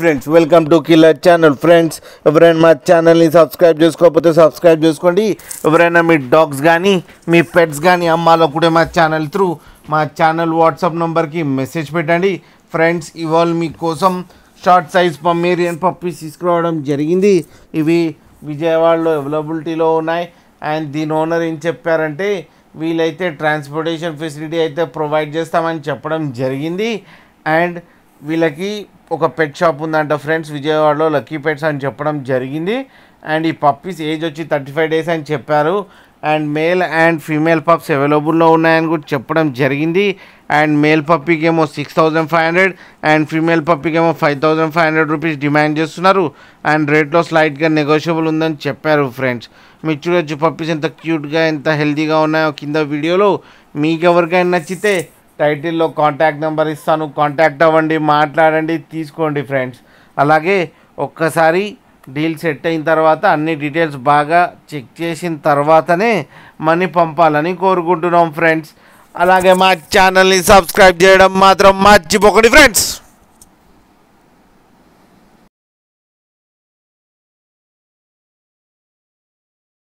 Friends welcome to killer channel. Friends ఎవరైనా మా ఛానల్ని సబ్స్క్రైబ్ చేసుకోకపోతే సబ్స్క్రైబ్ చేసుకోండి. ఎవరైనా మీ డాగ్స్ కానీ మీ పెట్స్ కానీ అమ్మాలనుకుంటే మా ఛానల్ త్రూ మా ఛానల్ వాట్సాప్ నెంబర్కి మెసేజ్ పెట్టండి. ఫ్రెండ్స్ ఇవాళ మీకోసం షార్ట్ సైజ్ పమేరియన్ పప్పీస్ తీసుకురావడం జరిగింది. ఇవి విజయవాడలో అవైలబిలిటీలో ఉన్నాయి. అండ్ దీని ఓనర్ ఏం చెప్పారంటే వీలైతే ట్రాన్స్పోర్టేషన్ ఫెసిలిటీ అయితే ప్రొవైడ్ చేస్తామని చెప్పడం జరిగింది. అండ్ వీళ్ళకి ఒక పెట్ షాప్ ఉందంట ఫ్రెండ్స్ విజయవాడలో, లక్కీ పెట్స్ అని చెప్పడం జరిగింది. అండ్ ఈ పప్పీస్ ఏజ్ వచ్చి 35 days అని చెప్పారు. And male and female pups అవైలబుల్లో ఉన్నాయని కూడా చెప్పడం జరిగింది. అండ్ మేల్ పప్పీకి ఏమో 6,500 అండ్ ఫీమేల్ పప్పీకి ఏమో 5,500 రూపీస్ డిమాండ్ చేస్తున్నారు. అండ్ రేట్లో స్లైట్గా నెగోషియబుల్ ఉందని చెప్పారు. ఫ్రెండ్స్ మీరు చూడొచ్చు పప్పీస్ ఎంత క్యూట్గా ఎంత హెల్తీగా ఉన్నాయో కింద వీడియోలో. మీకు ఎవరికైనా నచ్చితే టైటిల్లో కాంటాక్ట్ నెంబర్ ఇస్తాను, కాంటాక్ట్ అవ్వండి, మాట్లాడండి, తీసుకోండి ఫ్రెండ్స్. అలాగే ఒక్కసారి డీల్ సెట్ అయిన తర్వాత అన్ని డీటెయిల్స్ బాగా చెక్ చేసిన తర్వాతనే మనీ పంపాలని కోరుకుంటున్నాం ఫ్రెండ్స్. అలాగే మా ఛానల్ని సబ్స్క్రైబ్ చేయడం మాత్రం మర్చిపోకండి ఫ్రెండ్స్.